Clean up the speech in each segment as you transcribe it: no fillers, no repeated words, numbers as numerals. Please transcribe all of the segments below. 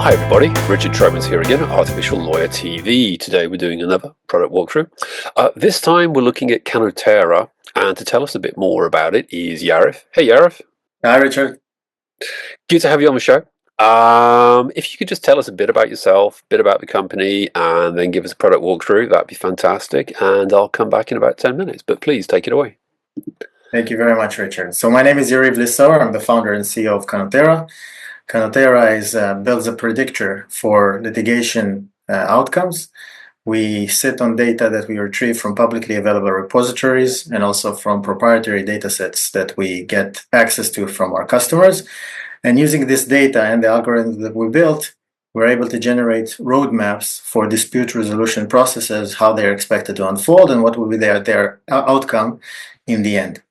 Hi everybody, Richard Tromans here again at Artificial Lawyer TV. Today we're doing another product walkthrough. This time we're looking at Canotera, and to tell us a bit more about it is Yarif. Hey Yarif. Hi, Richard. Good to have you on the show. If you could just tell us a bit about yourself, a bit about the company, and then give us a product walkthrough, that'd be fantastic. And I'll come back in about 10 minutes, but please take it away. Thank you very much, Richard. So my name is Yariv Lissauer. I'm the founder and CEO of Canotera. Canotera builds a predictor for litigation outcomes. We sit on data that we retrieve from publicly available repositories and also from proprietary data sets that we get access to from our customers. And using this data and the algorithms that we built, we're able to generate roadmaps for dispute resolution processes, how they're expected to unfold, and what will be their outcome in the end.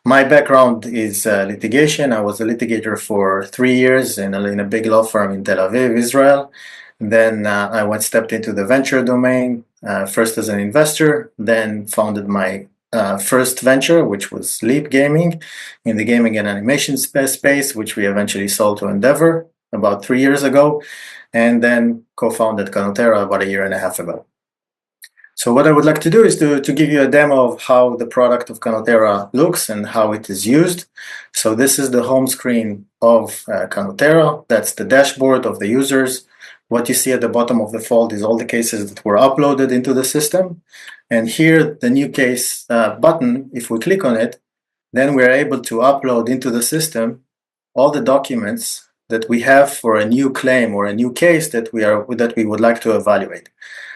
My background is litigation. I was a litigator for 3 years in a big law firm in Tel Aviv, Israel. Then I stepped into the venture domain, first as an investor, then founded my first venture, which was Leap Gaming, in the gaming and animation space, which we eventually sold to Endeavor about 3 years ago, and then co-founded Canotera about 1.5 years ago. So what I would like to do is to give you a demo of how the product of Canotera looks and how it is used. So this is the home screen of Canotera. That's the dashboard of the users. What you see at the bottom of the fold is all the cases that were uploaded into the system. And here, the new case button, if we click on it, then we're able to upload into the system all the documents that we have for a new claim or a new case that we would like to evaluate.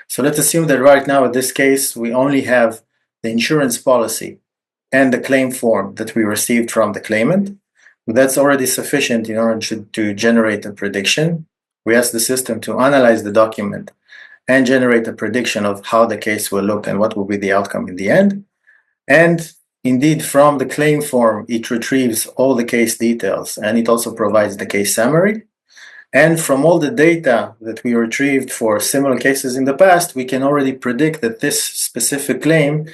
So let's assume that right now, in this case, we only have the insurance policy and the claim form that we received from the claimant. That's already sufficient in order to generate a prediction. We ask the system to analyze the document and generate a prediction of how the case will look and what will be the outcome in the end. And indeed, from the claim form, it retrieves all the case details, and it also provides the case summary. And from all the data that we retrieved for similar cases in the past, we can already predict that this specific claim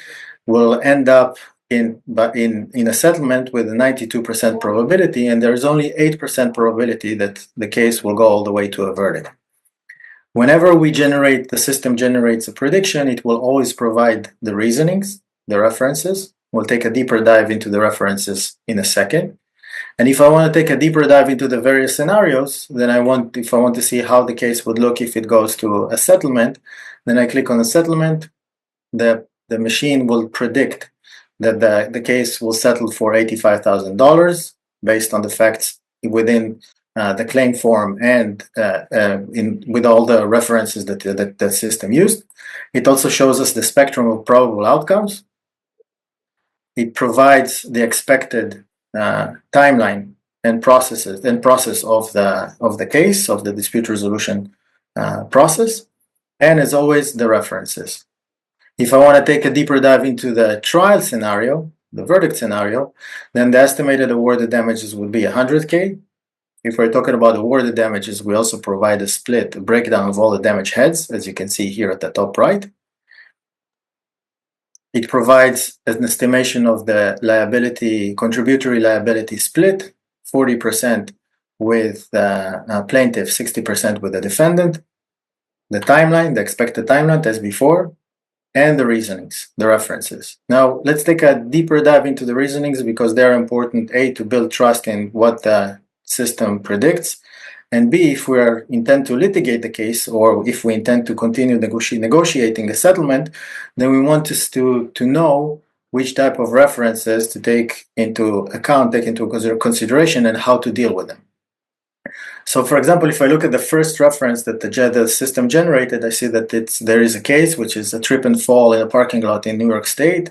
will end up in a settlement with a 92% probability, and there is only 8% probability that the case will go all the way to a verdict. Whenever the system generates a prediction, it will always provide the reasonings, the references. We'll take a deeper dive into the references in a second. And if I want to take a deeper dive into the various scenarios, then if I want to see how the case would look if it goes to a settlement, then I click on the settlement. The machine will predict that the case will settle for $85,000 based on the facts within the claim form and with all the references that the system used. It also shows us the spectrum of probable outcomes. It provides the expected timeline and process of the case, of the dispute resolution process, and as always, the references. If I want to take a deeper dive into the trial scenario, the verdict scenario, then the estimated awarded damages would be $100K. If we're talking about awarded damages, we also provide a breakdown of all the damage heads, as you can see here at the top right. It provides an estimation of the contributory liability split, 40% with the plaintiff, 60% with the defendant, the timeline, the expected timeline as before, and the reasonings, the references. Now, let's take a deeper dive into the reasonings because they're important, A, to build trust in what the system predicts, and B, if we intend to litigate the case or if we intend to continue negotiating a settlement, then we want to know which type of references to take into account, take into consideration, and how to deal with them. So, for example, if I look at the first reference that the system generated, I see that there is a case which is a trip and fall in a parking lot in New York State.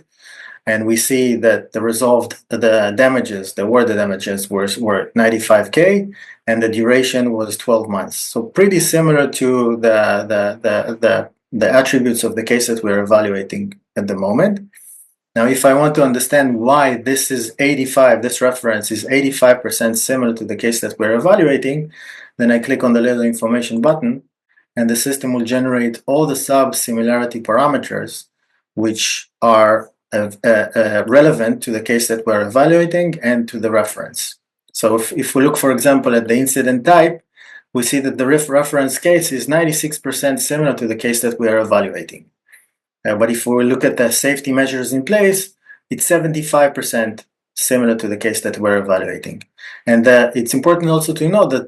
And we see that the damages, the awarded damages were $95K, and the duration was 12 months. So pretty similar to the attributes of the case that we're evaluating at the moment. Now, if I want to understand why this reference is 85% similar to the case that we're evaluating, then I click on the little information button, and the system will generate all the sub-similarity parameters, which are relevant to the case that we're evaluating and to the reference. So if we look, for example, at the incident type, we see that the reference case is 96% similar to the case that we are evaluating. But if we look at the safety measures in place, it's 75% similar to the case that we're evaluating. And it's important also to know that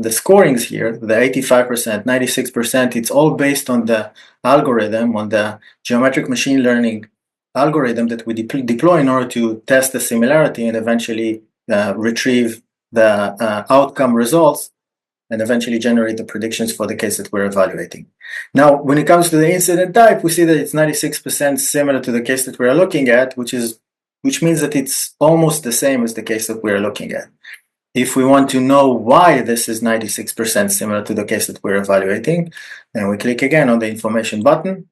the scorings here, the 85%, 96%, it's all based on the algorithm, on the geometric machine learning algorithm that we deploy in order to test the similarity and eventually retrieve the outcome results and eventually generate the predictions for the case that we're evaluating. Now, when it comes to the incident type, we see that it's 96% similar to the case that we're looking at, which means that it's almost the same as the case that we're looking at. If we want to know why this is 96% similar to the case that we're evaluating, then we click again on the information button,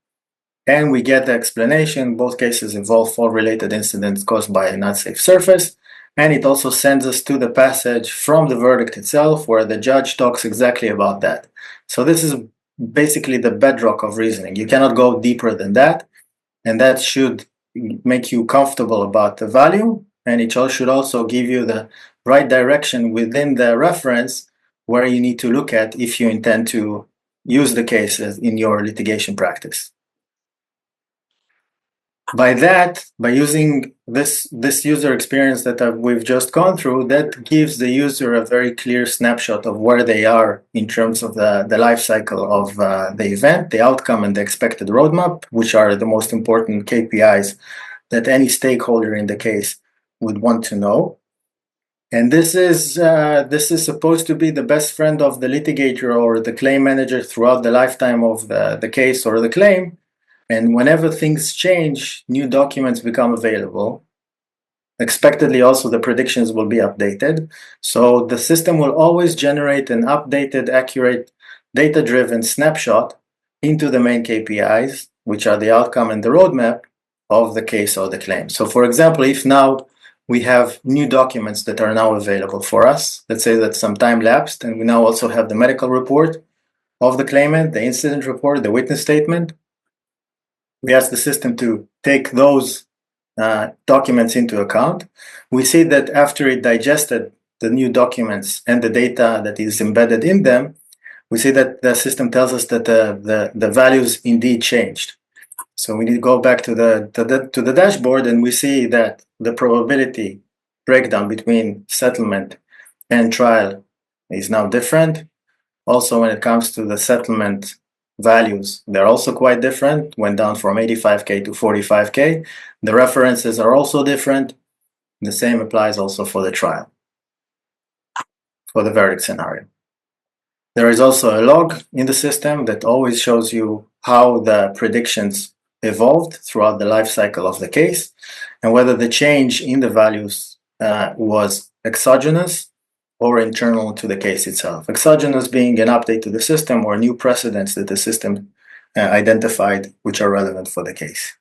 and we get the explanation. Both cases involve fault-related incidents caused by a not safe surface. And it also sends us to the passage from the verdict itself where the judge talks exactly about that. So this is basically the bedrock of reasoning. You cannot go deeper than that. And that should make you comfortable about the value. And it should also give you the right direction within the reference where you need to look at if you intend to use the cases in your litigation practice. By using this user experience that we've just gone through, that gives the user a very clear snapshot of where they are in terms of the life cycle of the event, the outcome, and the expected roadmap, which are the most important KPIs that any stakeholder in the case would want to know. And this is supposed to be the best friend of the litigator or the claim manager throughout the lifetime of the case or the claim. And whenever things change, new documents become available. Expectedly, also, the predictions will be updated. So the system will always generate an updated, accurate, data-driven snapshot into the main KPIs, which are the outcome and the roadmap of the case or the claim. So for example, if now we have new documents that are now available for us, let's say that some time lapsed, and we now also have the medical report of the claimant, the incident report, the witness statement. We ask the system to take those documents into account. We see that after it digested the new documents and the data that is embedded in them, we see that the system tells us that the values indeed changed. So we need to go back to the dashboard, and we see that the probability breakdown between settlement and trial is now different. Also, when it comes to the settlement values, they're also quite different, went down from 85K to 45K. The references are also different. The same applies also for the trial, for the verdict scenario. There is also a log in the system that always shows you how the predictions evolved throughout the life cycle of the case and whether the change in the values was exogenous or internal to the case itself. Exogenous being an update to the system or new precedents that the system identified which are relevant for the case.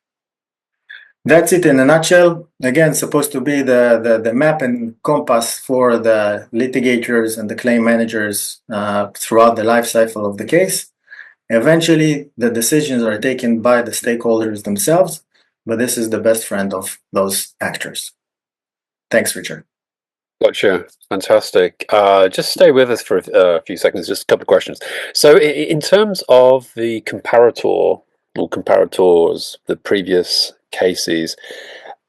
That's it in a nutshell. Again, supposed to be the map and compass for the litigators and the claim managers throughout the life cycle of the case. Eventually, the decisions are taken by the stakeholders themselves, but this is the best friend of those actors. Thanks, Richard. Gotcha. Fantastic. Just stay with us for a few seconds, just a couple of questions. So in terms of the comparator or comparators, the previous cases,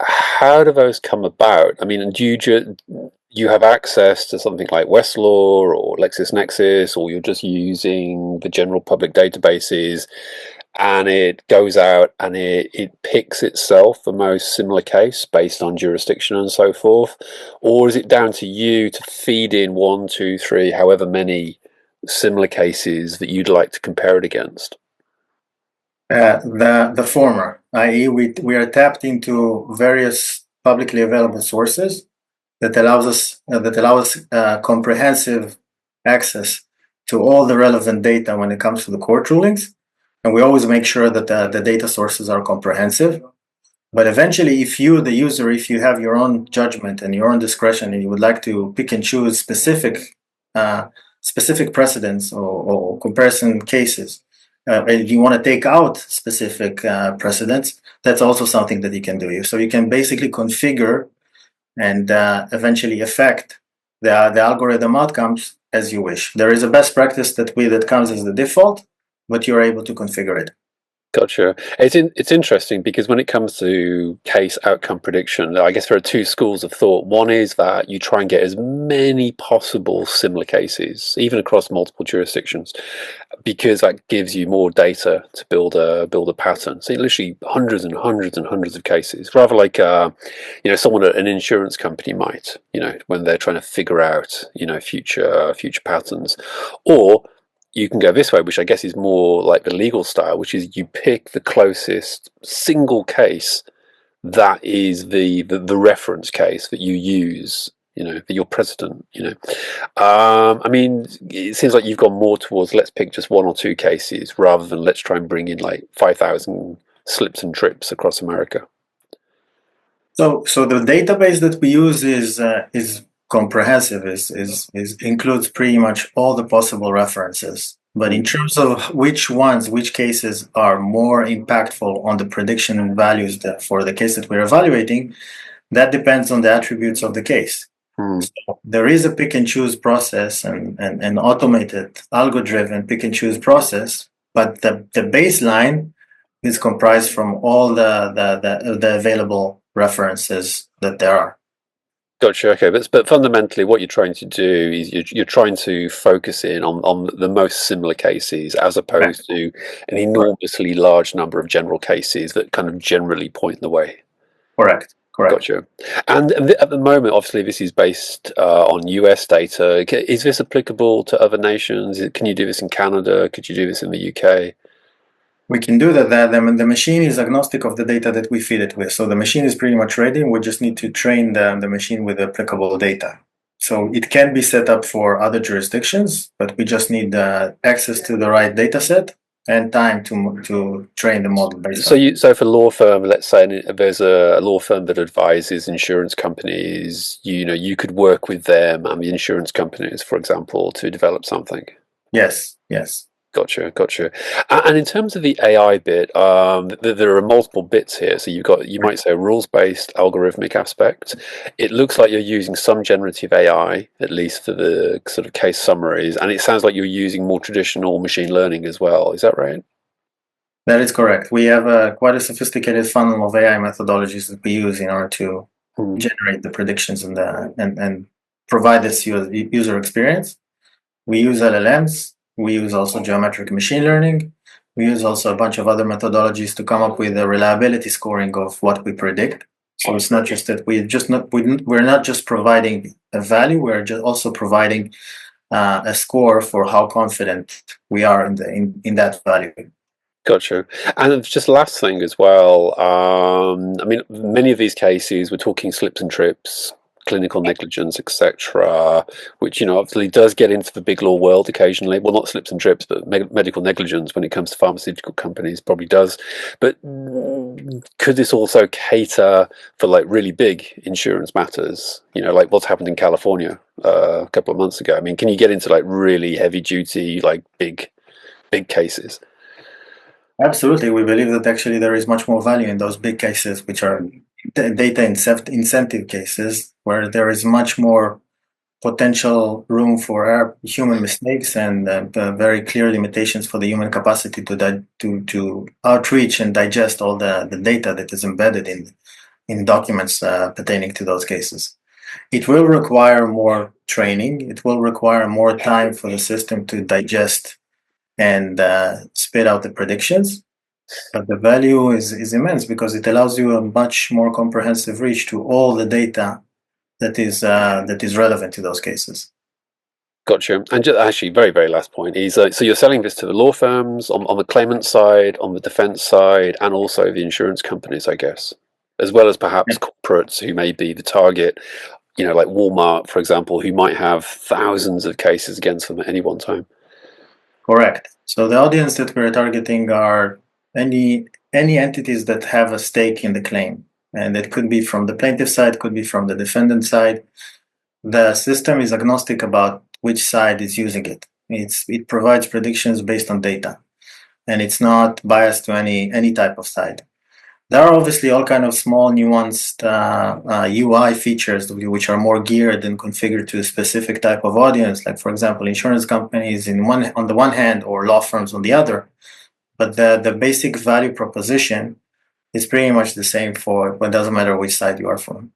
how do those come about? I mean, do you have access to something like Westlaw or LexisNexis, or you're just using the general public databases and it goes out and it picks itself the most similar case based on jurisdiction and so forth? Or is it down to you to feed in 1, 2, 3, however many similar cases that you'd like to compare it against? The former, i.e. we are tapped into various publicly available sources that allows us comprehensive access to all the relevant data when it comes to the court rulings. And we always make sure that the data sources are comprehensive. But eventually, if you, the user, if you have your own judgment and your own discretion and you would like to pick and choose specific precedents or comparison cases, and you want to take out specific precedents, that's also something that you can do. So you can basically configure and eventually affect the algorithm outcomes as you wish. There is a best practice that comes as the default, but you're able to configure it. Gotcha. It's interesting because when it comes to case outcome prediction, I guess there are two schools of thought. One is that you try and get as many possible similar cases, even across multiple jurisdictions, because that gives you more data to build a pattern. So literally hundreds and hundreds and hundreds of cases, rather like someone at an insurance company might, when they're trying to figure out future patterns, or you can go this way, which I guess is more like the legal style, which is you pick the closest single case that is the reference case that you use, for your precedent. I mean, it seems like you've gone more towards let's pick just one or two cases rather than let's try and bring in like 5,000 slips and trips across America. So the database that we use is comprehensive, is includes pretty much all the possible references. But in terms of which cases are more impactful on the prediction values for the case that we're evaluating, that depends on the attributes of the case. Mm. So there is a pick and choose process and an automated algo-driven pick and choose process, but the baseline is comprised from all the available references that there are. Gotcha. Okay, but fundamentally, what you're trying to do is you're trying to focus in on the most similar cases as opposed to an Correct. enormously large number of general cases that kind of generally point the way. Correct. Correct. Gotcha. And at the moment, obviously, this is based on US data. Is this applicable to other nations? Can you do this in Canada? Could you do this in the UK? We can do that. The machine is agnostic of the data that we feed it with. So the machine is pretty much ready. We just need to train the machine with applicable data. So it can be set up for other jurisdictions, but we just need access to the right data set and time to train the model based on. So for law firm, let's say there's a law firm that advises insurance companies, you could work with them and the insurance companies, for example, to develop something. Yes, yes. Gotcha. And in terms of the AI bit, there are multiple bits here. So you might say a rules-based algorithmic aspect. It looks like you're using some generative AI, at least for the sort of case summaries, and it sounds like you're using more traditional machine learning as well. Is that right? That is correct. We have quite a sophisticated funnel of AI methodologies that we use in order to Mm. generate the predictions and provide this user experience. We use LLMs. We use also geometric machine learning. We use also a bunch of other methodologies to come up with a reliability scoring of what we predict. So it's not just that we're not just providing a value. We're just also providing a score for how confident we are in that value. Gotcha. And just last thing as well. I mean, many of these cases, we're talking slips and trips, clinical negligence, etc., which obviously does get into the big law world occasionally. Well, not slips and trips, but medical negligence when it comes to pharmaceutical companies probably does. But could this also cater for like really big insurance matters? Like what's happened in California a couple of months ago. I mean, can you get into like really heavy duty, like big cases? Absolutely. We believe that actually there is much more value in those big cases, which are data incentive cases, where there is much more potential room for human mistakes and very clear limitations for the human capacity to outreach and digest all the data that is embedded in documents pertaining to those cases. It will require more training. It will require more time for the system to digest and spit out the predictions. But the value is immense because it allows you a much more comprehensive reach to all the data that is relevant to those cases. Gotcha. And just actually, very, very last point is so you're selling this to the law firms on the claimant side, on the defense side, and also the insurance companies, I guess, as well as perhaps corporates who may be the target, like Walmart, for example, who might have thousands of cases against them at any one time. Correct. So the audience that we're targeting are any entities that have a stake in the claim, and it could be from the plaintiff side, could be from the defendant side. The system is agnostic about which side is using it. It provides predictions based on data, and it's not biased to any type of side. There are obviously all kind of small nuanced UI features which are more geared and configured to a specific type of audience, like for example, insurance companies on the one hand or law firms on the other. But the basic value proposition is pretty much the same for, but it doesn't matter which side you are from.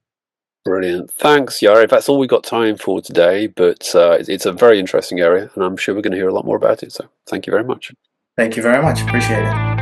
Brilliant. Thanks, Yariv. That's all we've got time for today, but it's a very interesting area, and I'm sure we're going to hear a lot more about it. So thank you very much. Thank you very much. Appreciate it.